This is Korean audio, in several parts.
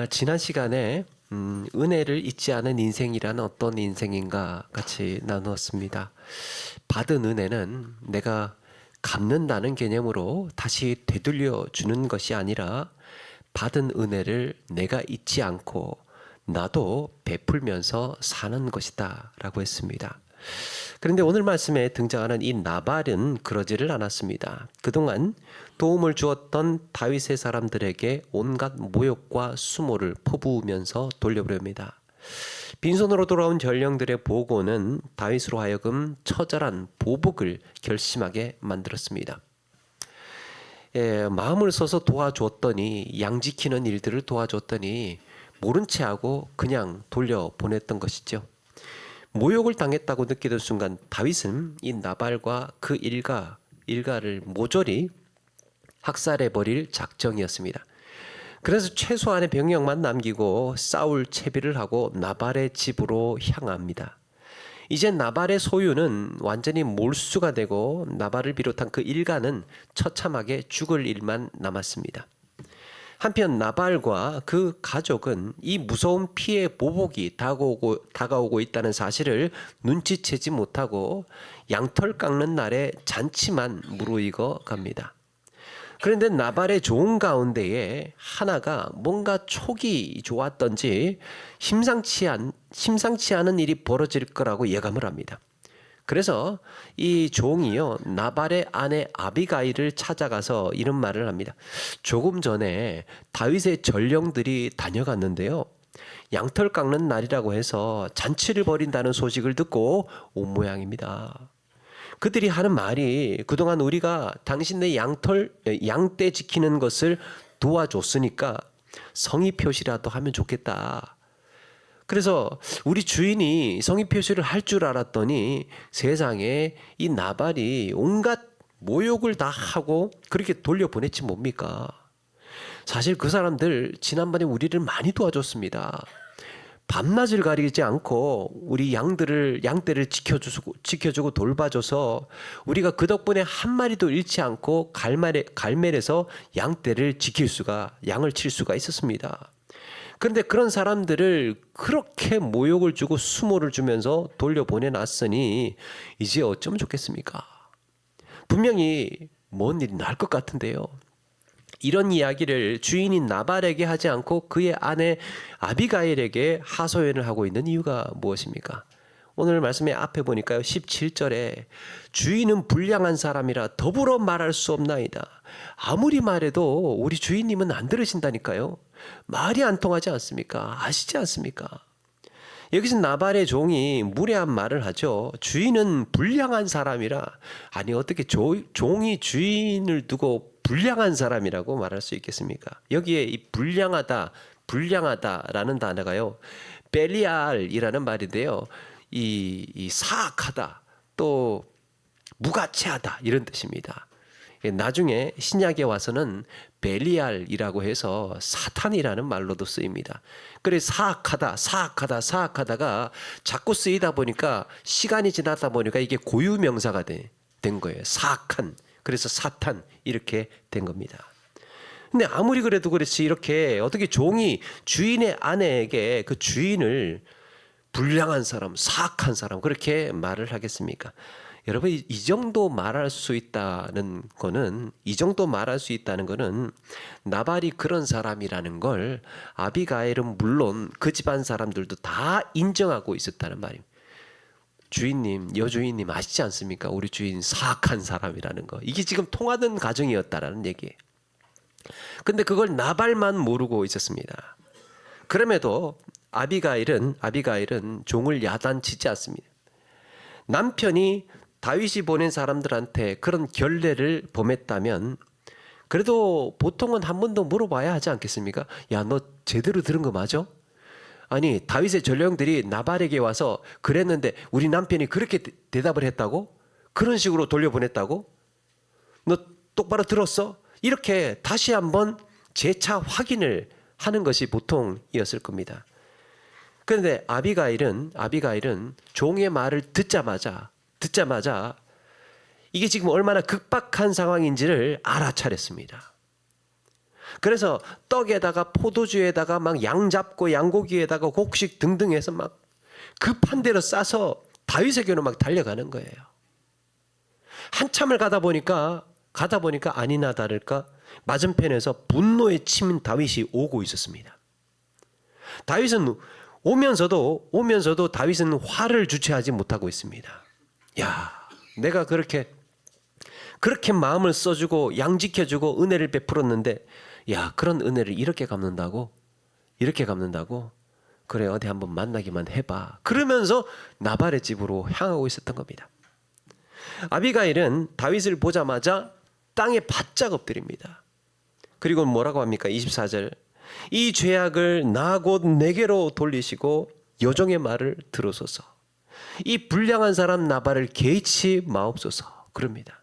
지난 시간에 은혜를 잊지 않은 인생이란 어떤 인생인가 같이 나누었습니다. 받은 은혜는 내가 갚는다는 개념으로 다시 되돌려 주는 것이 아니라 받은 은혜를 내가 잊지 않고 나도 베풀면서 사는 것이다 라고 했습니다. 그런데 오늘 말씀에 등장하는 이 나발은 그러지를 않았습니다. 그동안 도움을 주었던 다윗의 사람들에게 온갖 모욕과 수모를 퍼부으면서 돌려보냅니다. 빈손으로 돌아온 전령들의 보고는 다윗으로 하여금 처절한 보복을 결심하게 만들었습니다. 마음을 써서 도와줬더니 양 지키는 일들을 도와줬더니 모른 채 하고 그냥 돌려보냈던 것이죠. 모욕을 당했다고 느끼던 순간 다윗은 이 나발과 그 일가를 모조리 학살해버릴 작정이었습니다. 그래서 최소한의 병력만 남기고 싸울 채비를 하고 나발의 집으로 향합니다. 이제 나발의 소유는 완전히 몰수가 되고 나발을 비롯한 그 일가는 처참하게 죽을 일만 남았습니다. 한편 나발과 그 가족은 이 무서운 피해 보복이 다가오고 있다는 사실을 눈치채지 못하고 양털 깎는 날에 잔치만 무르익어 갑니다. 그런데 나발의 종 가운데에 하나가 뭔가 촉이 좋았던지 심상치 않은 일이 벌어질 거라고 예감을 합니다. 그래서 이 종이요 나발의 아내 아비가일을 찾아가서 이런 말을 합니다. 조금 전에 다윗의 전령들이 다녀갔는데요. 양털 깎는 날이라고 해서 잔치를 벌인다는 소식을 듣고 온 모양입니다. 그들이 하는 말이 그동안 우리가 당신네 양떼 지키는 것을 도와줬으니까 성의 표시라도 하면 좋겠다. 그래서 우리 주인이 성의 표시를 할 줄 알았더니 세상에 이 나발이 온갖 모욕을 다 하고 그렇게 돌려보냈지 뭡니까? 사실 그 사람들 지난번에 우리를 많이 도와줬습니다. 밤낮을 가리지 않고 우리 양떼를 지켜주고 돌봐줘서 우리가 그 덕분에 한 마리도 잃지 않고 갈멜에서 양을 칠 수가 있었습니다. 그런데 그런 사람들을 그렇게 모욕을 주고 수모를 주면서 돌려보내놨으니 이제 어쩌면 좋겠습니까? 분명히 뭔 일이 날 것 같은데요. 이런 이야기를 주인인 나발에게 하지 않고 그의 아내 아비가일에게 하소연을 하고 있는 이유가 무엇입니까? 오늘 말씀의 앞에 보니까요 17절에 주인은 불량한 사람이라 더불어 말할 수 없나이다. 아무리 말해도 우리 주인님은 안 들으신다니까요. 말이 안 통하지 않습니까? 아시지 않습니까? 여기서 나발의 종이 무례한 말을 하죠. 주인은 불량한 사람이라. 아니 어떻게 종이 주인을 두고 불량한 사람이라고 말할 수 있겠습니까? 여기에 이 불량하다라는 단어가요. 벨리알이라는 말인데요. 이 사악하다 또 무가치하다 이런 뜻입니다. 나중에 신약에 와서는 벨리알이라고 해서 사탄이라는 말로도 쓰입니다. 그래서 사악하다가 자꾸 쓰이다 보니까 시간이 지나다 보니까 이게 고유명사가 된 거예요. 사악한. 그래서 사탄 이렇게 된 겁니다. 근데 아무리 그래도 그렇지 이렇게 어떻게 종이 주인의 아내에게 그 주인을 불량한 사람, 사악한 사람 그렇게 말을 하겠습니까? 여러분 이 정도 말할 수 있다는 거는 나발이 그런 사람이라는 걸 아비가일은 물론 그 집안 사람들도 다 인정하고 있었다는 말입니다. 주인님, 여주인님 아시지 않습니까? 우리 주인 사악한 사람이라는 거. 이게 지금 통하는 가정이었다라는 얘기예요. 근데 그걸 나발만 모르고 있었습니다. 그럼에도 아비가일은 종을 야단치지 않습니다. 남편이 다윗이 보낸 사람들한테 그런 결례를 범했다면 그래도 보통은 한 번 더 물어봐야 하지 않겠습니까? 야, 너 제대로 들은 거 맞아? 아니 다윗의 전령들이 나발에게 와서 그랬는데 우리 남편이 그렇게 대답을 했다고? 그런 식으로 돌려보냈다고? 너 똑바로 들었어? 이렇게 다시 한번 재차 확인을 하는 것이 보통이었을 겁니다. 그런데 아비가일은 종의 말을 듣자마자 이게 지금 얼마나 급박한 상황인지를 알아차렸습니다. 그래서 떡에다가 포도주에다가 막 양 잡고 양고기에다가 곡식 등등 해서 막 급한 대로 싸서 다윗에게로 막 달려가는 거예요. 한참을 가다 보니까 아니나 다를까 맞은편에서 분노에 치민 다윗이 오고 있었습니다. 다윗은 오면서도 다윗은 화를 주체하지 못하고 있습니다. 야, 내가 그렇게 마음을 써주고 양 지켜주고 은혜를 베풀었는데, 야, 그런 은혜를 이렇게 갚는다고? 그래, 어디 한번 만나기만 해봐. 그러면서 나발의 집으로 향하고 있었던 겁니다. 아비가일은 다윗을 보자마자 땅에 바짝 엎드립니다. 그리고 뭐라고 합니까? 24절. 이 죄악을 나 곧 내게로 돌리시고 여종의 말을 들으소서. 이 불량한 사람 나발을 개의치 마옵소서. 그럽니다.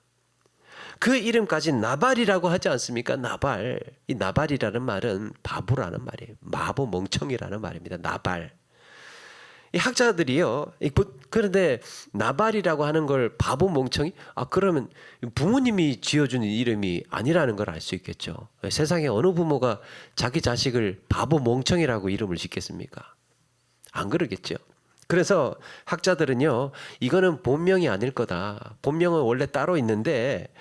그 이름까지 나발이라고 하지 않습니까? 나발. 이 나발이라는 말은 바보라는 말이에요. 마보 멍청이라는 말입니다. 나발. 이 학자들이요. 그런데 나발이라고 하는 걸 바보 멍청이? 그러면 부모님이 지어주는 이름이 아니라는 걸 알 수 있겠죠. 세상에 어느 부모가 자기 자식을 바보 멍청이라고 이름을 짓겠습니까? 안 그러겠죠. 그래서 학자들은요, 이거는 본명이 아닐 거다. 본명은 원래 따로 있는데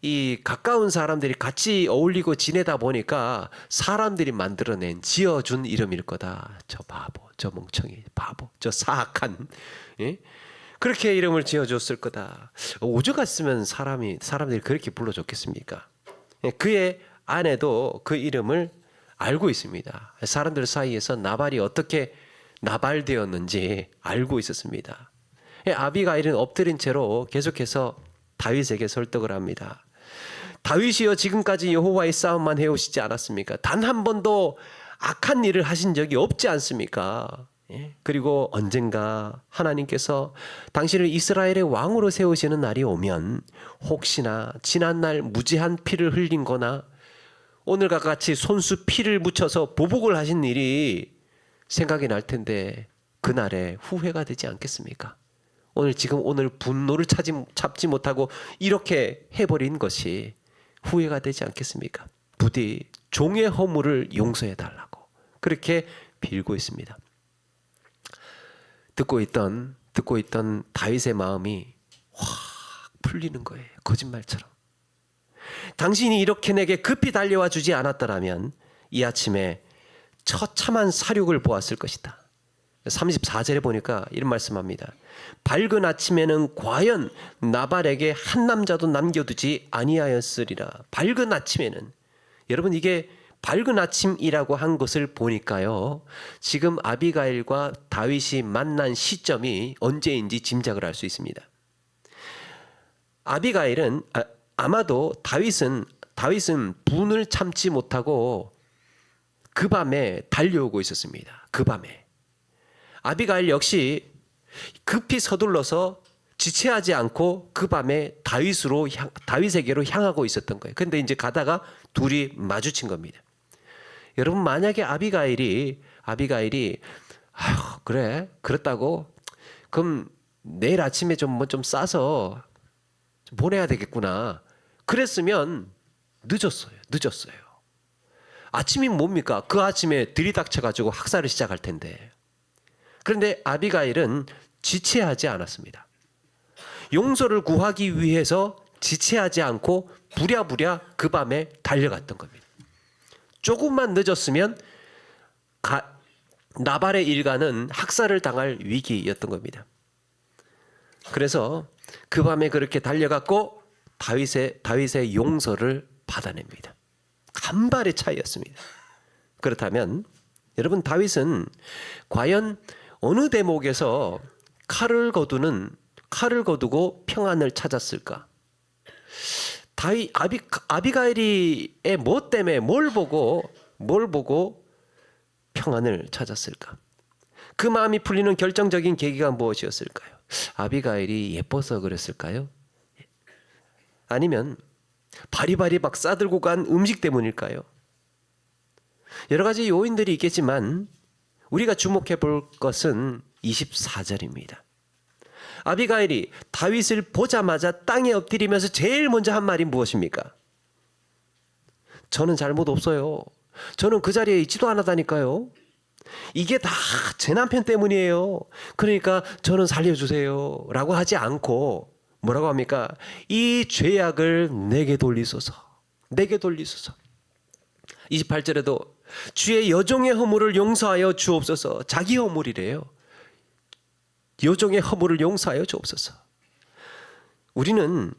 이 가까운 사람들이 같이 어울리고 지내다 보니까 사람들이 만들어낸 지어준 이름일 거다. 저 바보, 저 멍청이, 바보, 저 사악한, 예? 그렇게 이름을 지어줬을 거다. 오죽 같으면 사람들이 그렇게 불러줬겠습니까? 예, 그의 아내도 그 이름을 알고 있습니다. 사람들 사이에서 나발이 어떻게 나발되었는지 알고 있었습니다. 예, 아비가일은 엎드린 채로 계속해서 다윗에게 설득을 합니다. 다윗이여, 지금까지 여호와의 싸움만 해오시지 않았습니까? 단 한 번도 악한 일을 하신 적이 없지 않습니까? 예? 그리고 언젠가 하나님께서 당신을 이스라엘의 왕으로 세우시는 날이 오면 혹시나 지난날 무지한 피를 흘린 거나 오늘과 같이 손수 피를 묻혀서 보복을 하신 일이 생각이 날 텐데 그날에 후회가 되지 않겠습니까? 오늘 분노를 참지 못하고 이렇게 해버린 것이 후회가 되지 않겠습니까? 부디 종의 허물을 용서해 달라고 그렇게 빌고 있습니다. 듣고 있던 다윗의 마음이 확 풀리는 거예요. 거짓말처럼. 당신이 이렇게 내게 급히 달려와 주지 않았더라면 이 아침에 처참한 사륙을 보았을 것이다. 34절에 보니까 이런 말씀합니다. 밝은 아침에는 과연 나발에게 한 남자도 남겨두지 아니하였으리라. 밝은 아침에는, 여러분 이게 밝은 아침이라고 한 것을 보니까요, 지금 아비가일과 다윗이 만난 시점이 언제인지 짐작을 할 수 있습니다. 아비가일은 아마도 다윗은 분을 참지 못하고 그 밤에 달려오고 있었습니다. 그 밤에 아비가일 역시 급히 서둘러서 지체하지 않고 그 밤에 다윗에게로 향하고 있었던 거예요. 그런데 이제 가다가 둘이 마주친 겁니다. 여러분, 만약에 아비가일이 그래 그렇다고 그럼 내일 아침에 좀 싸서 좀 보내야 되겠구나 그랬으면 늦었어요. 아침이 뭡니까? 그 아침에 들이닥쳐가지고 학살을 시작할 텐데. 그런데 아비가일은 지체하지 않았습니다. 용서를 구하기 위해서 지체하지 않고 부랴부랴 그 밤에 달려갔던 겁니다. 조금만 늦었으면 나발의 일가는 학살을 당할 위기였던 겁니다. 그래서 그 밤에 그렇게 달려갔고 다윗의 용서를 받아냅니다. 간발의 차이였습니다. 그렇다면 여러분, 다윗은 과연 어느 대목에서 칼을 거두고 평안을 찾았을까? 아비가일의 뭐 때문에 뭘 보고 평안을 찾았을까? 그 마음이 풀리는 결정적인 계기가 무엇이었을까요? 아비가일이 예뻐서 그랬을까요? 아니면 바리바리 막 싸들고 간 음식 때문일까요? 여러 가지 요인들이 있겠지만 우리가 주목해 볼 것은 24절입니다. 아비가일이 다윗을 보자마자 땅에 엎드리면서 제일 먼저 한 말이 무엇입니까? 저는 잘못 없어요. 저는 그 자리에 있지도 않았다니까요. 이게 다 제 남편 때문이에요. 그러니까 저는 살려주세요. 라고 하지 않고 뭐라고 합니까? 이 죄악을 내게 돌리소서. 내게 돌리소서. 28절에도 주의 여종의 허물을 용서하여 주옵소서. 자기 허물이래요. 여종의 허물을 용서하여 주옵소서. 우리는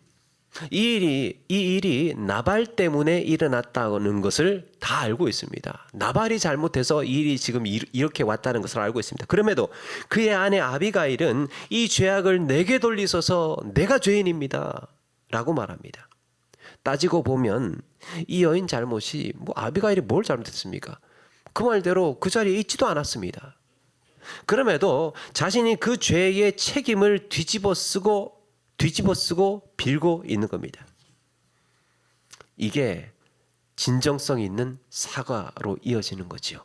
이 일이 나발 때문에 일어났다는 것을 다 알고 있습니다. 나발이 잘못해서 이 일이 지금 이렇게 왔다는 것을 알고 있습니다. 그럼에도 그의 아내 아비가일은 이 죄악을 내게 돌리소서, 내가 죄인입니다 라고 말합니다. 따지고 보면 이 여인 잘못이 아비가일이 뭘 잘못했습니까? 그 말대로 그 자리에 있지도 않았습니다. 그럼에도 자신이 그 죄의 책임을 뒤집어 쓰고 빌고 있는 겁니다. 이게 진정성 있는 사과로 이어지는 거죠.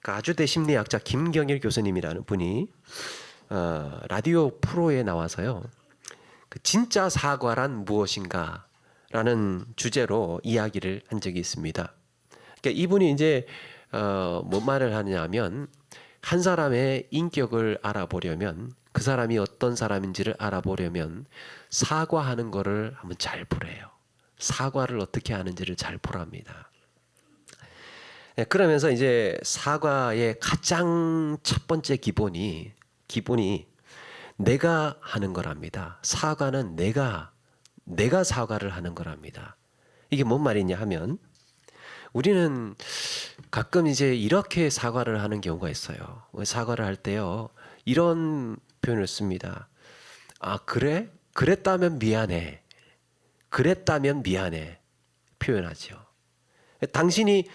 아주대 심리학자 김경일 교수님이라는 분이 라디오 프로에 나와서요, 진짜 사과란 무엇인가 라는 주제로 이야기를 한 적이 있습니다. 그러니까 이분이 이제 뭔 말을 하냐면, 한 사람의 인격을 알아보려면, 그 사람이 어떤 사람인지를 알아보려면 사과하는 거를 한번 잘 보래요. 사과를 어떻게 하는지를 잘 보랍니다. 그러면서 이제 사과의 가장 첫 번째 기본이 내가 하는 거랍니다. 사과는 내가 사과를 하는 거랍니다. 이게 뭔 말이냐 하면, 우리는 가끔 이제 이렇게 사과를 하는 경우가 있어요. 사과를 할 때요, 이런 표현을 씁니다. 아, 그래? 그랬다면 미안해. 그랬다면 미안해. 표현하죠. 당신이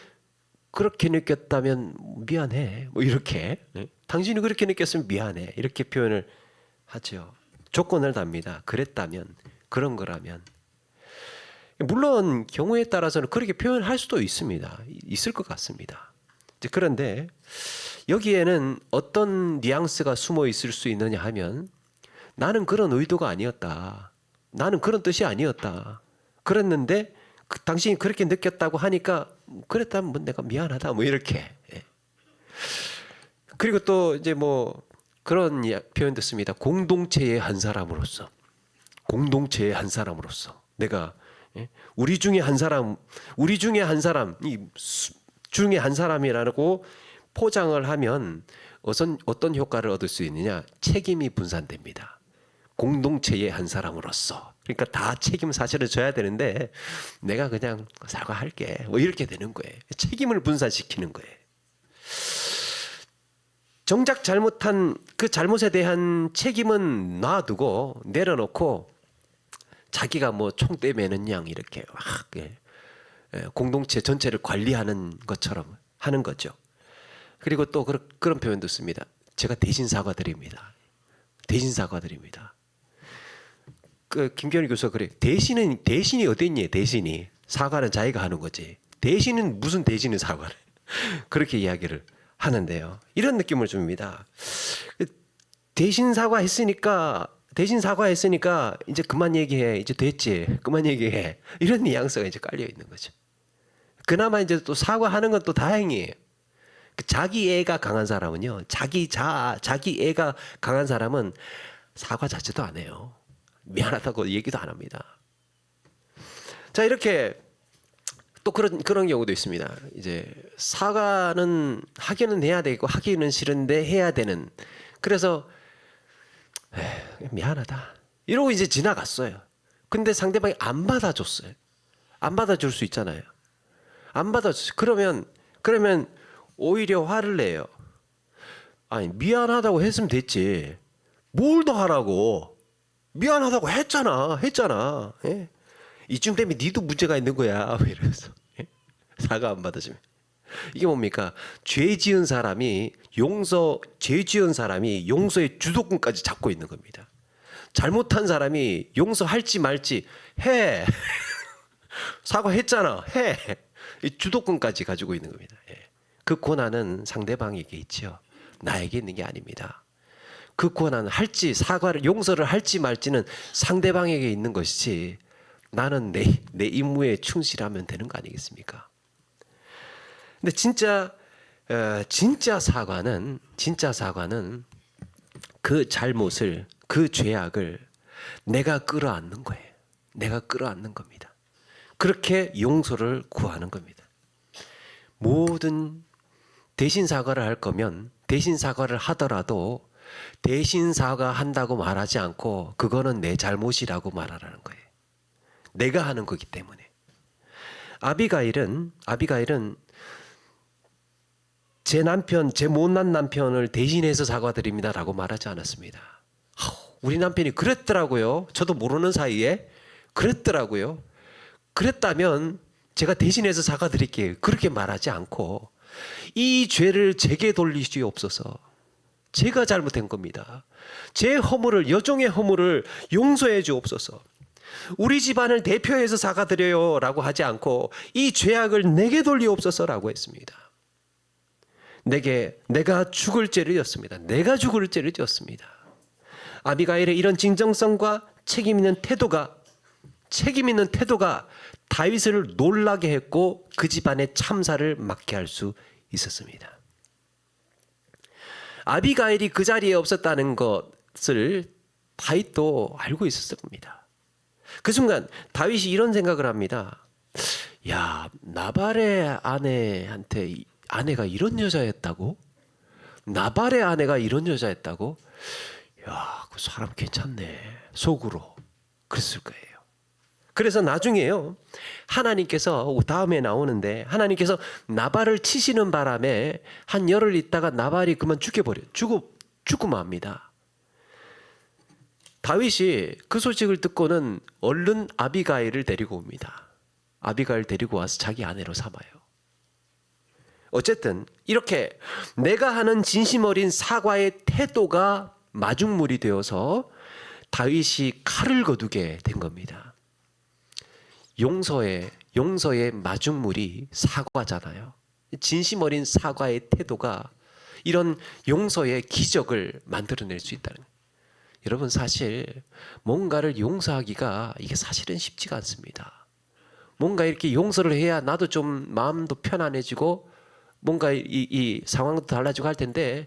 그렇게 느꼈다면 미안해. 이렇게. 당신이 그렇게 느꼈으면 미안해. 이렇게 표현을 하죠. 조건을 답니다. 그랬다면, 그런 거라면. 물론 경우에 따라서는 그렇게 표현할 수도 있습니다. 있을 것 같습니다. 그런데 여기에는 어떤 뉘앙스가 숨어 있을 수 있느냐 하면, 나는 그런 의도가 아니었다. 나는 그런 뜻이 아니었다. 그랬는데 당신이 그렇게 느꼈다고 하니까 그랬다면 내가 미안하다. 이렇게. 그리고 또 이제 그런 표현도 씁니다. 공동체의 한 사람으로서. 공동체의 한 사람으로서. 내가 우리 중에 한 사람, 중에 한 사람이라고 포장을 하면 어떤 효과를 얻을 수 있느냐? 책임이 분산됩니다. 공동체의 한 사람으로서. 그러니까 다 책임 사실을 져야 되는데 내가 그냥 사과할게. 이렇게 되는 거예요. 책임을 분산시키는 거예요. 정작 잘못한 그 잘못에 대한 책임은 놔두고 내려놓고 자기가 총대 매는 양 이렇게 막 공동체 전체를 관리하는 것처럼 하는 거죠. 그리고 또 그런 표현도 씁니다. 제가 대신 사과드립니다. 대신 사과드립니다. 김경일 교수가 그래. 대신이 어디 있니? 대신이. 사과는 자기가 하는 거지. 대신은 무슨 대신은 사과를. 그렇게 이야기를 하는데요. 이런 느낌을 줍니다. 대신 사과했으니까 이제 그만 얘기해. 이제 됐지. 그만 얘기해. 이런 뉘앙스가 이제 깔려 있는 거죠. 그나마 이제 또 사과하는 건 또 다행이에요. 자기 애가 강한 사람은요. 자기 애가 강한 사람은 사과 자체도 안 해요. 미안하다고 얘기도 안 합니다. 자, 이렇게 또 그런 경우도 있습니다. 이제 사과는 하기는 해야 되고 하기는 싫은데 해야 되는. 그래서 미안하다. 이러고 이제 지나갔어요. 근데 상대방이 안 받아줬어요. 안 받아줄 수 있잖아요. 안 받아줬어요. 그러면 오히려 화를 내요. 아니, 미안하다고 했으면 됐지. 뭘 더 하라고. 미안하다고 했잖아. 예? 이쯤 되면 니도 문제가 있는 거야. 이러면서. 예? 사과 안 받아주면. 이게 뭡니까? 죄 지은 사람이 용서의 주도권까지 잡고 있는 겁니다. 잘못한 사람이 용서할지 말지 해. 사과했잖아. 해. 이 주도권까지 가지고 있는 겁니다. 예. 그 권한은 상대방에게 있죠. 나에게 있는 게 아닙니다. 그 권한은 용서를 할지 말지는 상대방에게 있는 것이지 나는 내 임무에 충실하면 되는 거 아니겠습니까? 근데 진짜 사과는 그 잘못을, 그 죄악을 내가 끌어안는 거예요. 내가 끌어안는 겁니다. 그렇게 용서를 구하는 겁니다. 모든 대신 사과를 할 거면 대신 사과를 하더라도 대신 사과한다고 말하지 않고 그거는 내 잘못이라고 말하라는 거예요. 내가 하는 거기 때문에. 아비가일은 제 못난 남편을 대신해서 사과드립니다라고 말하지 않았습니다. 우리 남편이 그랬더라고요. 저도 모르는 사이에 그랬더라고요. 그랬다면 제가 대신해서 사과드릴게요. 그렇게 말하지 않고 이 죄를 제게 돌리시옵소서. 제가 잘못한 겁니다. 제 허물을, 여종의 허물을 용서해 주옵소서. 우리 집안을 대표해서 사과드려요 라고 하지 않고 이 죄악을 내게 돌리옵소서라고 했습니다. 내가 죽을 죄를 지었습니다. 내가 죽을 죄를 지었습니다. 아비가일의 이런 진정성과 책임 있는 태도가 다윗을 놀라게 했고 그 집안의 참사를 막게 할 수 있었습니다. 아비가일이 그 자리에 없었다는 것을 다윗도 알고 있었을 겁니다. 그 순간 다윗이 이런 생각을 합니다. 야, 나발의 아내가 이런 여자였다고? 나발의 아내가 이런 여자였다고? 야, 그 사람 괜찮네. 속으로 그랬을 거예요. 그래서 나중에요, 하나님께서 다음에 나오는데 하나님께서 나발을 치시는 바람에 한 열흘 있다가 나발이 그만 죽고 맙니다. 다윗이 그 소식을 듣고는 얼른 아비가일을 데리고 옵니다. 아비가일 데리고 와서 자기 아내로 삼아요. 어쨌든 이렇게 내가 하는 진심 어린 사과의 태도가 마중물이 되어서 다윗이 칼을 거두게 된 겁니다. 용서의 마중물이 사과잖아요. 진심 어린 사과의 태도가 이런 용서의 기적을 만들어낼 수 있다는 거예요. 여러분, 사실 뭔가를 용서하기가 이게 사실은 쉽지가 않습니다. 뭔가 이렇게 용서를 해야 나도 좀 마음도 편안해지고 뭔가 이 상황도 달라지고 할 텐데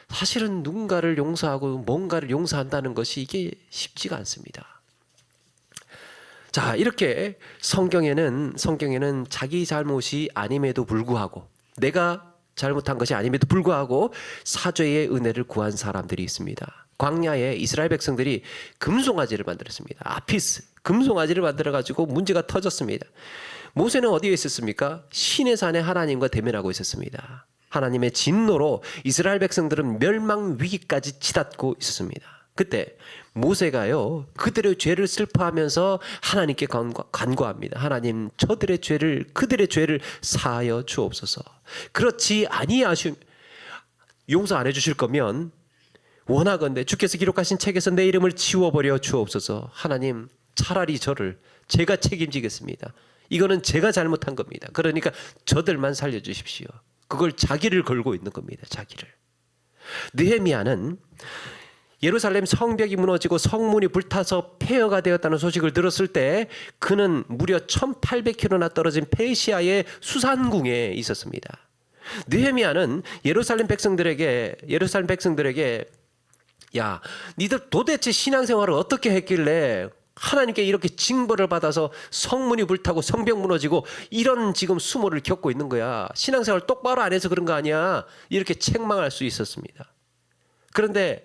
사실은 누군가를 용서하고 뭔가를 용서한다는 것이 이게 쉽지가 않습니다. 자, 이렇게 성경에는 자기 잘못이 아님에도 불구하고, 내가 잘못한 것이 아님에도 불구하고 사죄의 은혜를 구한 사람들이 있습니다. 광야에 이스라엘 백성들이 금송아지를 만들었습니다. 아피스, 금송아지를 만들어가지고 문제가 터졌습니다. 모세는 어디에 있었습니까? 시내 산에 하나님과 대면하고 있었습니다. 하나님의 진노로 이스라엘 백성들은 멸망 위기까지 치닫고 있었습니다. 그때 모세가요, 그들의 죄를 슬퍼하면서 하나님께 간구합니다. 하나님, 그들의 죄를 사하여 주옵소서. 그렇지 아니하시면, 용서 안 해주실 거면 원하건대 주께서 기록하신 책에서 내 이름을 지워버려 주옵소서. 하나님, 차라리 제가 책임지겠습니다. 이거는 제가 잘못한 겁니다. 그러니까 저들만 살려주십시오. 그걸 자기를 걸고 있는 겁니다. 자기를. 느헤미야는 예루살렘 성벽이 무너지고 성문이 불타서 폐허가 되었다는 소식을 들었을 때 그는 무려 1800km나 떨어진 페르시아의 수산궁에 있었습니다. 느헤미야는 예루살렘 백성들에게 야, 니들 도대체 신앙생활을 어떻게 했길래 하나님께 이렇게 징벌을 받아서 성문이 불타고 성벽 무너지고 이런 지금 수모를 겪고 있는 거야. 신앙생활 똑바로 안 해서 그런 거 아니야. 이렇게 책망할 수 있었습니다. 그런데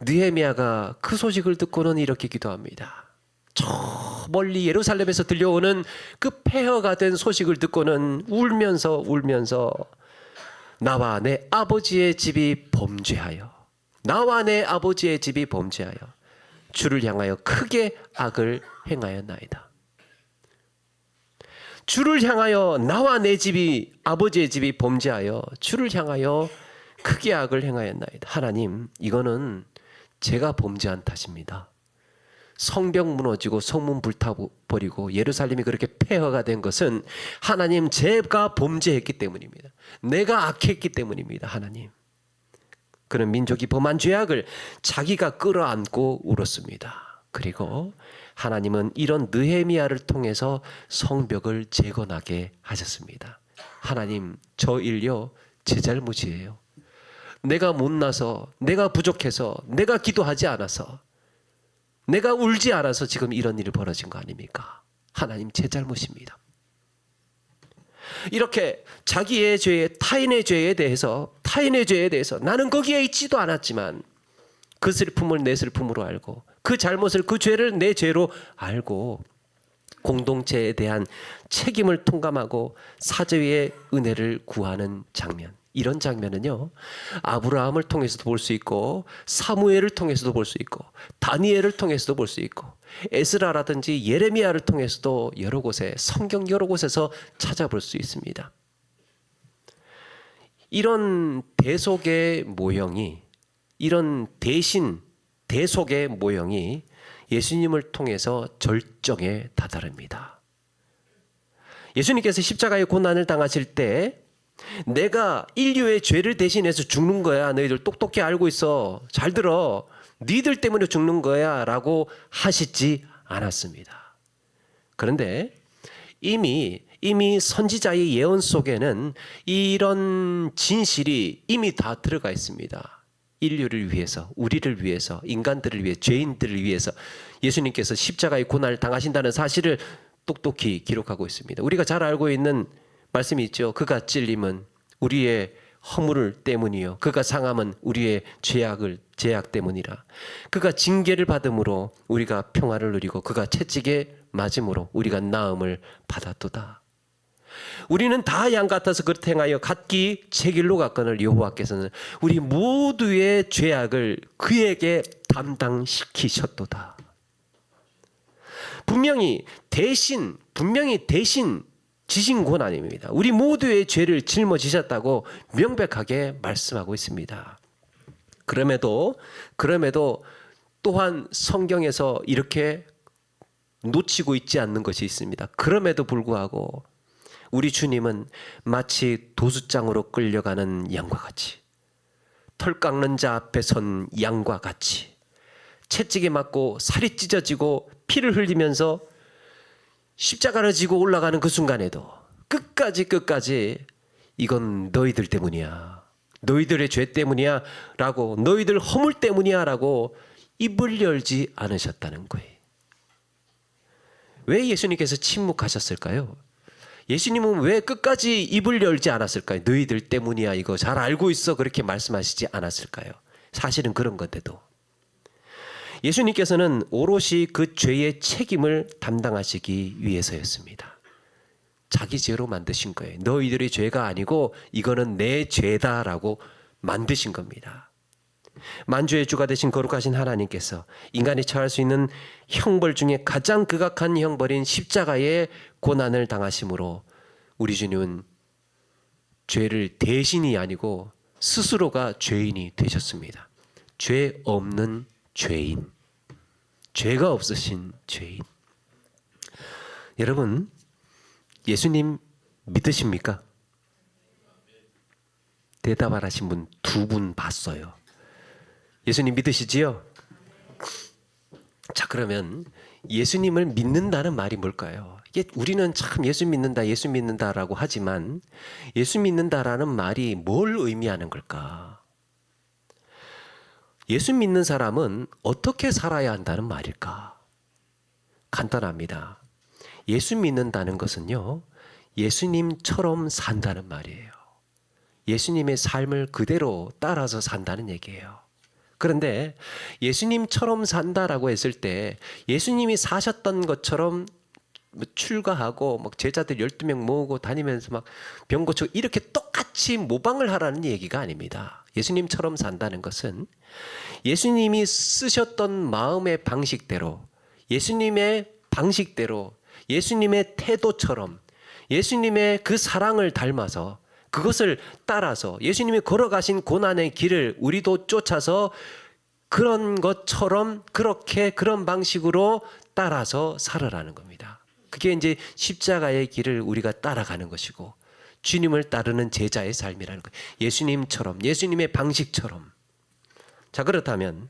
느헤미야가 그 소식을 듣고는 이렇게 기도합니다. 저 멀리 예루살렘에서 들려오는 그 폐허가 된 소식을 듣고는 울면서 나와 내 아버지의 집이 범죄하여 주를 향하여 크게 악을 행하였나이다. 주를 향하여 나와 내 집이, 아버지의 집이 범죄하여 주를 향하여 크게 악을 행하였나이다. 하나님, 이거는 제가 범죄한 탓입니다. 성벽 무너지고 성문 불타버리고 예루살렘이 그렇게 폐허가 된 것은 하나님, 제가 범죄했기 때문입니다. 내가 악했기 때문입니다. 하나님. 그는 민족이 범한 죄악을 자기가 끌어안고 울었습니다. 그리고 하나님은 이런 느헤미야를 통해서 성벽을 재건하게 하셨습니다. 하나님, 저 일요 제 잘못이에요. 내가 못나서, 내가 부족해서, 내가 기도하지 않아서, 내가 울지 않아서 지금 이런 일이 벌어진 거 아닙니까? 하나님, 제 잘못입니다. 이렇게 자기의 죄, 타인의 죄에 대해서 나는 거기에 있지도 않았지만 그 슬픔을 내 슬픔으로 알고, 그 잘못을, 그 죄를 내 죄로 알고 공동체에 대한 책임을 통감하고 사죄의 은혜를 구하는 장면, 이런 장면은요 아브라함을 통해서도 볼 수 있고, 사무엘을 통해서도 볼 수 있고, 다니엘을 통해서도 볼 수 있고, 에스라라든지 예레미야를 통해서도 여러 곳에, 성경 여러 곳에서 찾아볼 수 있습니다. 이런 대속의 모형이, 이런 대속의 모형이 예수님을 통해서 절정에 다다릅니다. 예수님께서 십자가의 고난을 당하실 때 내가 인류의 죄를 대신해서 죽는 거야, 너희들 똑똑히 알고 있어, 잘 들어, 너희들 때문에 죽는 거야 라고 하시지 않았습니다. 그런데 이미 선지자의 예언 속에는 이런 진실이 이미 다 들어가 있습니다. 인류를 위해서, 우리를 위해서, 인간들을 위해, 죄인들을 위해서 예수님께서 십자가의 고난을 당하신다는 사실을 똑똑히 기록하고 있습니다. 우리가 잘 알고 있는 말씀이 있죠. 그가 찔림은 우리의 허물 때문이요, 그가 상함은 우리의 죄악 때문이라. 그가 징계를 받음으로 우리가 평화를 누리고, 그가 채찍에 맞음으로 우리가 나음을 받았도다. 우리는 다 양 같아서 그릇 행하여 각기 제 길로 갔거늘 여호와께서는 우리 모두의 죄악을 그에게 담당시키셨도다. 분명히 대신 지신 고난입니다. 우리 모두의 죄를 짊어지셨다고 명백하게 말씀하고 있습니다. 그럼에도 또한 성경에서 이렇게 놓치고 있지 않는 것이 있습니다. 그럼에도 불구하고 우리 주님은 마치 도수장으로 끌려가는 양과 같이, 털 깎는 자 앞에 선 양과 같이 채찍에 맞고 살이 찢어지고 피를 흘리면서 십자가를 지고 올라가는 그 순간에도 끝까지 이건 너희들 때문이야, 너희들의 죄 때문이야 라고, 너희들 허물 때문이야 라고 입을 열지 않으셨다는 거예요. 왜 예수님께서 침묵하셨을까요? 예수님은 왜 끝까지 입을 열지 않았을까요? 너희들 때문이야, 이거 잘 알고 있어, 그렇게 말씀하시지 않았을까요? 사실은 그런 건데도 예수님께서는 오롯이 그 죄의 책임을 담당하시기 위해서였습니다. 자기 죄로 만드신 거예요. 너희들의 죄가 아니고 이거는 내 죄다라고 만드신 겁니다. 만주의 주가 되신 거룩하신 하나님께서 인간이 처할 수 있는 형벌 중에 가장 극악한 형벌인 십자가의 고난을 당하심으로 우리 주님은 죄를 대신이 아니고 스스로가 죄인이 되셨습니다. 죄 없는 죄인, 죄가 없으신 죄인. 여러분, 예수님 믿으십니까? 대답 안 하신 분 2분 봤어요. 예수님 믿으시지요? 자, 그러면 예수님을 믿는다는 말이 뭘까요? 이게 우리는 참 예수 믿는다라고 하지만 예수 믿는다라는 말이 뭘 의미하는 걸까? 예수 믿는 사람은 어떻게 살아야 한다는 말일까? 간단합니다. 예수 믿는다는 것은요, 예수님처럼 산다는 말이에요. 예수님의 삶을 그대로 따라서 산다는 얘기예요. 그런데 예수님처럼 산다라고 했을 때 예수님이 사셨던 것처럼 출가하고 막 제자들 12명 모으고 다니면서 막 병 고치고 이렇게 똑같이 모방을 하라는 얘기가 아닙니다. 예수님처럼 산다는 것은 예수님이 쓰셨던 마음의 방식대로, 예수님의 방식대로, 예수님의 태도처럼, 예수님의 그 사랑을 닮아서, 그것을 따라서 예수님이 걸어가신 고난의 길을 우리도 쫓아서 그런 것처럼 그렇게 그런 방식으로 따라서 살아라는 겁니다. 그게 이제 십자가의 길을 우리가 따라가는 것이고 주님을 따르는 제자의 삶이라는 거예요. 예수님처럼, 예수님의 방식처럼. 자, 그렇다면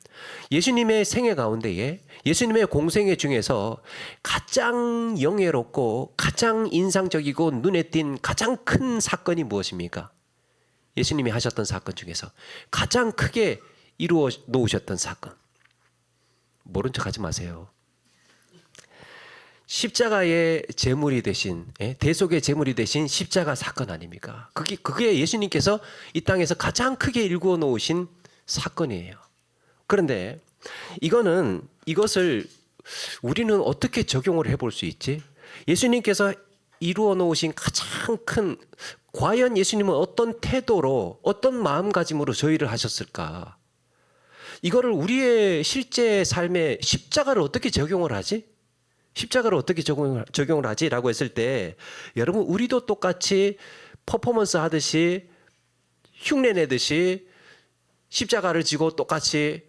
예수님의 생애 가운데에 예수님의 공생애 중에서 가장 영예롭고 가장 인상적이고 눈에 띈 가장 큰 사건이 무엇입니까? 예수님이 하셨던 사건 중에서 가장 크게 이루어 놓으셨던 사건. 모른 척 하지 마세요. 십자가의 제물이 되신, 대속의 제물이 되신 십자가 사건 아닙니까? 그게 예수님께서 이 땅에서 가장 크게 일구어 놓으신 사건이에요. 그런데 이것을 우리는 어떻게 적용을 해볼 수 있지? 예수님께서 이루어 놓으신 가장 큰, 과연 예수님은 어떤 태도로, 어떤 마음가짐으로 저희를 하셨을까? 이거를 우리의 실제 삶에 십자가를 어떻게 적용을 하지? 십자가를 어떻게 적용을 하지라고 했을 때, 여러분, 우리도 똑같이 퍼포먼스 하듯이 흉내 내듯이 십자가를 지고 똑같이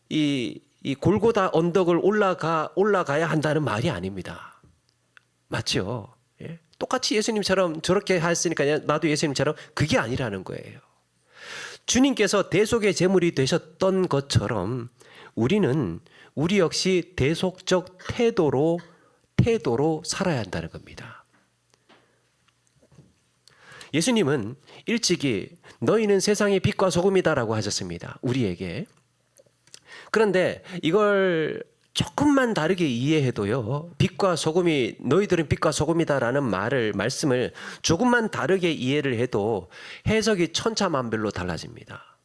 이 골고다 언덕을 올라가야 한다는 말이 아닙니다. 맞죠? 예? 똑같이 예수님처럼 저렇게 했으니까 나도 예수님처럼, 그게 아니라는 거예요. 주님께서 대속의 제물이 되셨던 것처럼 우리 역시 대속적 태도로 살아야 한다는 겁니다. 예수님은 일찍이 너희는 세상의 빛과 소금이다라고 하셨습니다. 우리에게. 그런데 이걸 조금만 다르게 이해해도요, 너희들은 빛과 소금이다라는 말씀을 조금만 다르게 이해를 해도 해석이 천차만별로 달라집니다.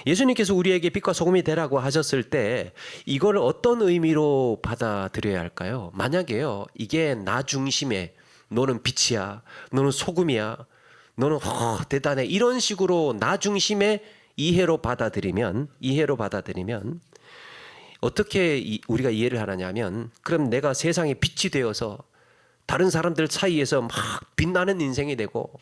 예수님께서 우리에게 빛과 소금이 되라고 하셨을 때 이걸 어떤 의미로 받아들여야 할까요? 만약에요, 이게 나 중심의, 너는 빛이야, 너는 소금이야, 너는 대단해, 이런 식으로 나 중심의 이해로 받아들이면 어떻게 우리가 이해를 하느냐면, 그럼 내가 세상에 빛이 되어서 다른 사람들 사이에서 막 빛나는 인생이 되고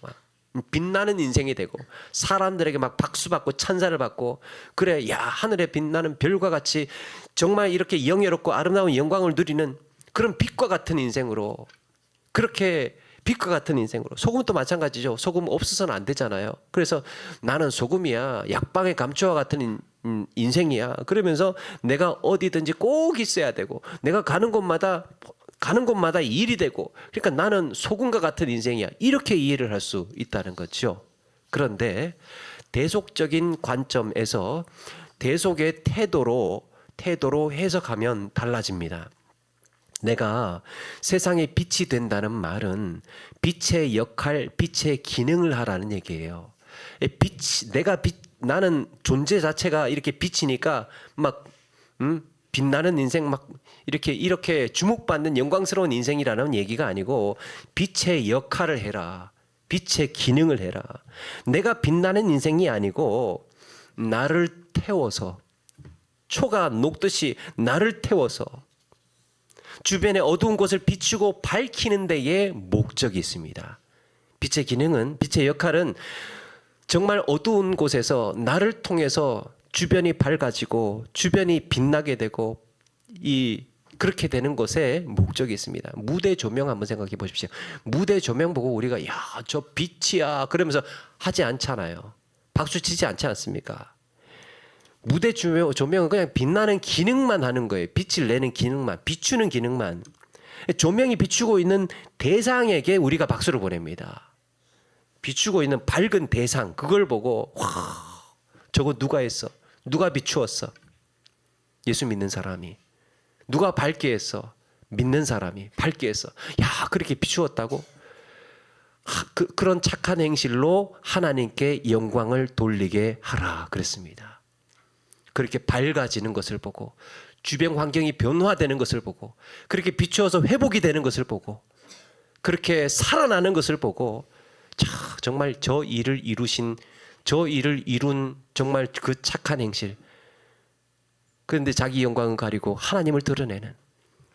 사람들에게 막 박수받고 찬사를 받고, 그래, 야, 하늘에 빛나는 별과 같이 정말 이렇게 영예롭고 아름다운 영광을 누리는 그런 빛과 같은 인생으로, 그렇게 빛과 같은 인생으로. 소금도 마찬가지죠. 소금 없어서는 안 되잖아요. 그래서 나는 소금이야, 약방의 감초와 같은 인생이야, 그러면서 내가 어디든지 꼭 있어야 되고, 내가 가는 곳마다 일이 되고, 그러니까 나는 소금과 같은 인생이야, 이렇게 이해를 할 수 있다는 거죠. 그런데 대속적인 관점에서 대속의 태도로 해석하면 달라집니다. 내가 세상의 빛이 된다는 말은 빛의 역할, 빛의 기능을 하라는 얘기예요. 나는 존재 자체가 이렇게 빛이니까 막 빛나는 인생, 막 이렇게 주목받는 영광스러운 인생이라는 얘기가 아니고, 빛의 역할을 해라, 빛의 기능을 해라. 내가 빛나는 인생이 아니고 나를 태워서, 초가 녹듯이 나를 태워서 주변의 어두운 곳을 비추고 밝히는 데에 목적이 있습니다. 빛의 기능은, 빛의 역할은 정말 어두운 곳에서 나를 통해서 주변이 밝아지고 주변이 빛나게 되고, 그렇게 되는 것에 목적이 있습니다. 무대 조명 한번 생각해 보십시오. 무대 조명 보고 우리가 야, 저 빛이야 그러면서 하지 않잖아요. 박수 치지 않지 않습니까? 무대 조명은 그냥 빛나는 기능만 하는 거예요. 빛을 내는 기능만, 비추는 기능만. 조명이 비추고 있는 대상에게 우리가 박수를 보냅니다. 비추고 있는 밝은 대상, 그걸 보고 와, 저거 누가 했어? 누가 비추었어? 예수 믿는 사람이. 누가 밝게 했어? 믿는 사람이 밝게 했어. 야, 그렇게 비추었다고? 그런 착한 행실로 하나님께 영광을 돌리게 하라 그랬습니다. 그렇게 밝아지는 것을 보고, 주변 환경이 변화되는 것을 보고, 그렇게 비추어서 회복이 되는 것을 보고, 그렇게 살아나는 것을 보고, 정말 저 일을 이룬 정말 그 착한 행실. 그런데 자기 영광은 가리고 하나님을 드러내는,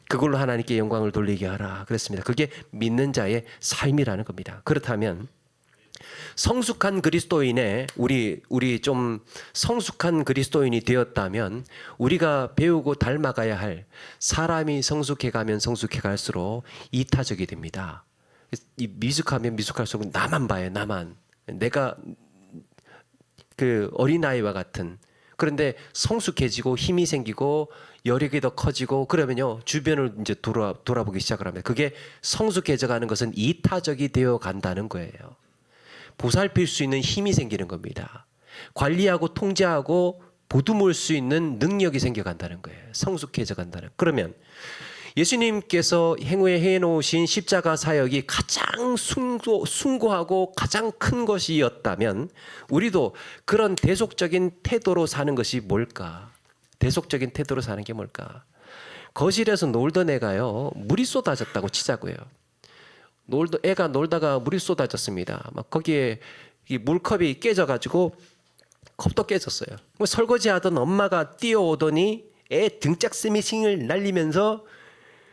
그걸로 하나님께 영광을 돌리게 하라 그랬습니다. 그게 믿는 자의 삶이라는 겁니다. 그렇다면 성숙한 그리스도인의 우리 좀 성숙한 그리스도인이 되었다면 우리가 배우고 닮아가야 할, 사람이 성숙해가면 성숙해갈수록 이타적이 됩니다. 미숙하면 미숙할수록 나만 봐요. 나만. 내가 그 어린아이와 같은 그런데 성숙해지고 힘이 생기고 여력이 더 커지고 그러면요 주변을 이제 돌아보기 시작을 합니다. 그게 성숙해져가는 것은 이타적이 되어 간다는 거예요. 보살필 수 있는 힘이 생기는 겁니다. 관리하고 통제하고 보듬을 수 있는 능력이 생겨간다는 거예요. 성숙해져 간다는. 그러면 예수님께서 행후에 해놓으신 십자가 사역이 가장 숭고하고 가장 큰 것이었다면 우리도 그런 대속적인 태도로 사는 것이 뭘까? 대속적인 태도로 사는 게 뭘까? 거실에서 놀던 애가요 물이 쏟아졌다고 치자고요. 애가 놀다가 물이 쏟아졌습니다. 막 거기에 이 물컵이 깨져가지고 컵도 깨졌어요. 설거지하던 엄마가 뛰어오더니 애 등짝 스미싱을 날리면서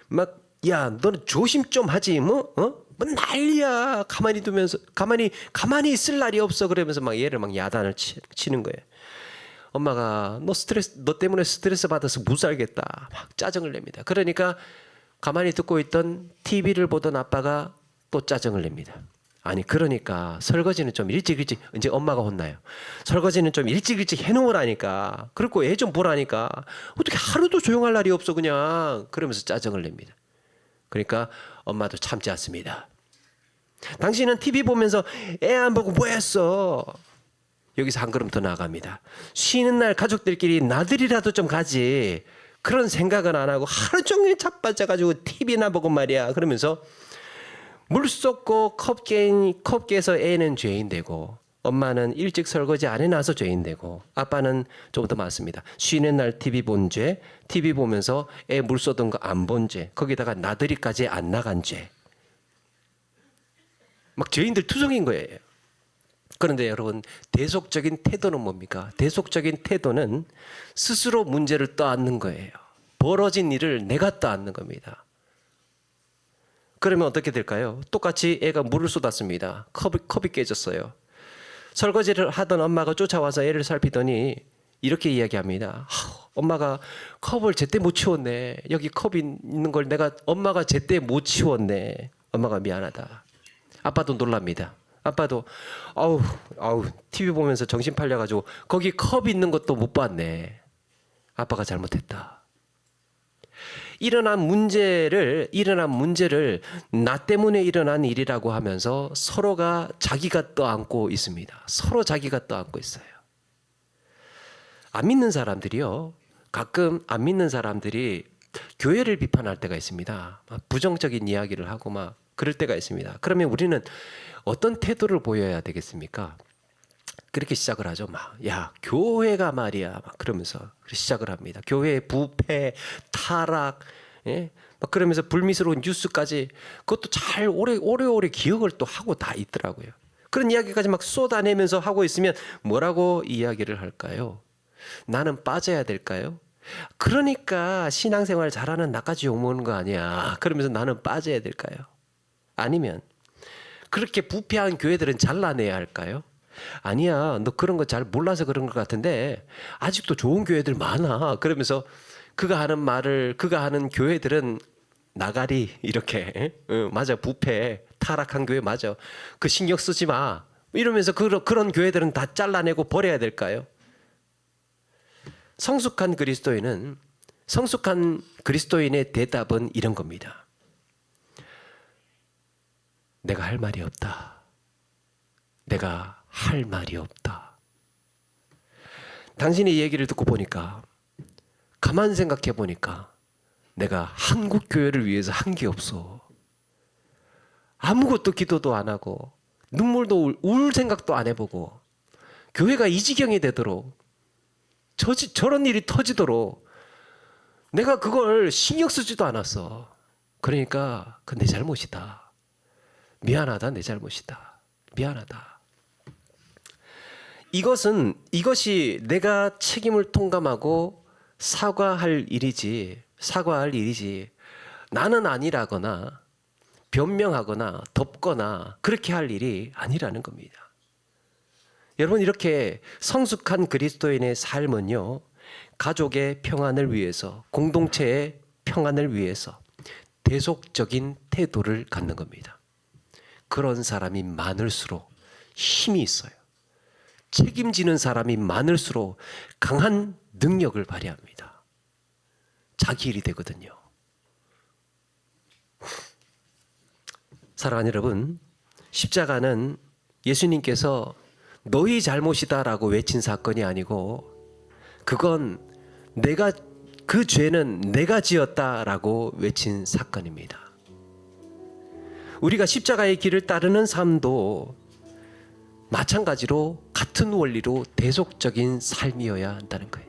막 야 너는 조심 좀 하지 뭐 난리야. 가만히 두면서 가만히 있을 날이 없어. 그러면서 막 얘를 막 야단을 치는 거예요. 엄마가 너 때문에 스트레스 받아서 못 살겠다 막 짜증을 냅니다. 그러니까 가만히 듣고 있던 TV를 보던 아빠가 또 짜증을 냅니다. 아니 그러니까 설거지는 좀 일찍 이제 엄마가 혼나요. 설거지는 좀 일찍 해놓으라니까. 그리고 애 좀 보라니까. 어떻게 하루도 조용할 날이 없어 그냥. 그러면서 짜증을 냅니다. 그러니까 엄마도 참지 않습니다. 당신은 TV 보면서 애 안 보고 뭐 했어? 여기서 한 걸음 더 나아갑니다. 쉬는 날 가족들끼리 나들이라도 좀 가지. 그런 생각은 안 하고 하루 종일 자빠져가지고 TV나 보고 말이야. 그러면서 물 쏟고 컵 깨서 애는 죄인 되고 엄마는 일찍 설거지 안 해놔서 죄인 되고 아빠는 좀 더 많습니다. 쉬는 날 TV 본 죄, TV 보면서 애 물 쏟은 거 안 본 죄, 거기다가 나들이까지 안 나간 죄. 막 죄인들 투성인 거예요. 그런데 여러분 대속적인 태도는 뭡니까? 대속적인 태도는 스스로 문제를 떠안는 거예요. 벌어진 일을 내가 떠안는 겁니다. 그러면 어떻게 될까요? 똑같이 애가 물을 쏟았습니다. 컵이 깨졌어요. 설거지를 하던 엄마가 쫓아와서 애를 살피더니 이렇게 이야기합니다. 엄마가 컵을 제때 못 치웠네. 여기 컵이 있는 걸 엄마가 제때 못 치웠네. 엄마가 미안하다. 아빠도 놀랍니다. 아빠도 아우 TV 보면서 정신 팔려가지고 거기 컵 있는 것도 못 봤네. 아빠가 잘못했다. 일어난 문제를 나 때문에 일어난 일이라고 하면서 서로가 자기가 떠안고 있습니다. 서로 자기가 떠안고 있어요. 안 믿는 사람들이요. 가끔 안 믿는 사람들이 교회를 비판할 때가 있습니다. 부정적인 이야기를 하고 막 그럴 때가 있습니다. 그러면 우리는 어떤 태도를 보여야 되겠습니까? 그렇게 시작을 하죠. 야 교회가 말이야 막 그러면서 시작을 합니다. 교회 부패 타락 막 그러면서 불미스러운 뉴스까지 그것도 잘 오래오래 기억을 또 하고 다 있더라고요. 그런 이야기까지 막 쏟아내면서 하고 있으면 뭐라고 이야기를 할까요? 나는 빠져야 될까요? 그러니까 신앙생활 잘하는 나까지 욕먹는 거 아니야. 그러면서 나는 빠져야 될까요? 아니면 그렇게 부패한 교회들은 잘라내야 할까요? 아니야 너 그런 거 잘 몰라서 그런 것 같은데 아직도 좋은 교회들 많아. 그러면서 그가 하는 교회들은 나가리 이렇게 맞아 부패 타락한 교회 맞아 그 신경 쓰지 마 이러면서 그런 교회들은 다 잘라내고 버려야 될까요? 성숙한 그리스도인의 대답은 이런 겁니다. 내가 할 말이 없다. 내가 할 말이 없다. 당신의 얘기를 듣고 보니까 가만 생각해 보니까 내가 한국 교회를 위해서 한 게 없어. 아무것도 기도도 안 하고 눈물도 울 생각도 안 해보고 교회가 이 지경이 되도록 저런 일이 터지도록 내가 그걸 신경 쓰지도 않았어. 그러니까 그건 내 잘못이다. 미안하다. 내 잘못이다. 미안하다. 이것이 내가 책임을 통감하고 사과할 일이지 나는 아니라거나 변명하거나 덮거나 그렇게 할 일이 아니라는 겁니다. 여러분 이렇게 성숙한 그리스도인의 삶은요 가족의 평안을 위해서 공동체의 평안을 위해서 대속적인 태도를 갖는 겁니다. 그런 사람이 많을수록 힘이 있어요. 책임지는 사람이 많을수록 강한 능력을 발휘합니다. 자기 일이 되거든요. 사랑하는 여러분, 십자가는 예수님께서 너희 잘못이다라고 외친 사건이 아니고, 그건 그 죄는 내가 지었다라고 외친 사건입니다. 우리가 십자가의 길을 따르는 삶도 마찬가지로 같은 원리로 대속적인 삶이어야 한다는 거예요.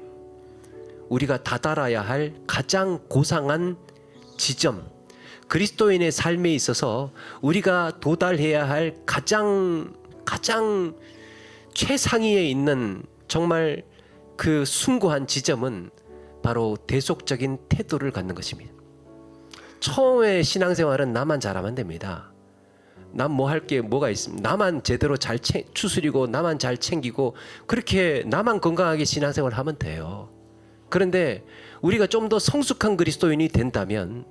우리가 다다라야 할 가장 고상한 지점, 그리스도인의 삶에 있어서 우리가 도달해야 할 가장 최상위에 있는 정말 그 숭고한 지점은 바로 대속적인 태도를 갖는 것입니다. 처음에 신앙생활은 나만 잘하면 됩니다. 난 뭐 할 게 뭐가 있습니다. 나만 제대로 잘 추스리고 나만 잘 챙기고 그렇게 나만 건강하게 신앙생활을 하면 돼요. 그런데 우리가 좀 더 성숙한 그리스도인이 된다면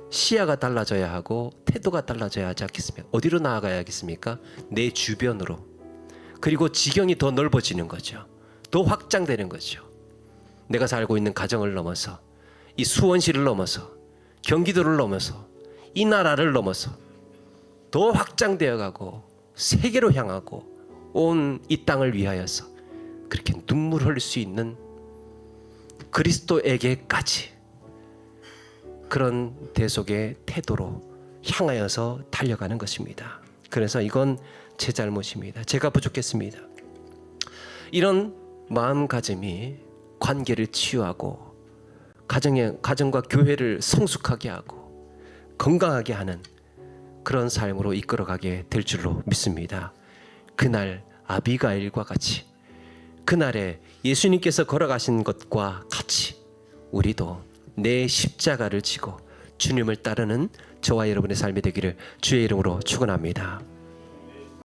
시야가 달라져야 하고 태도가 달라져야 하지 않겠습니까? 어디로 나아가야겠습니까? 내 주변으로. 그리고 지경이 더 넓어지는 거죠. 더 확장되는 거죠. 내가 살고 있는 가정을 넘어서, 이 수원시를 넘어서, 경기도를 넘어서, 이 나라를 넘어서 더 확장되어 가고 세계로 향하고 온 이 땅을 위하여서 그렇게 눈물 흘릴 수 있는 그리스도에게까지 그런 대속의 태도로 향하여서 달려가는 것입니다. 그래서 이건 제 잘못입니다. 제가 부족했습니다. 이런 마음가짐이 관계를 치유하고 가정과 교회를 성숙하게 하고 건강하게 하는 그런 삶으로 이끌어가게 될 줄로 믿습니다. 그날 아비가일과 같이, 그날에 예수님께서 걸어가신 것과 같이 우리도 내 십자가를 지고 주님을 따르는 저와 여러분의 삶이 되기를 주의 이름으로 축원합니다.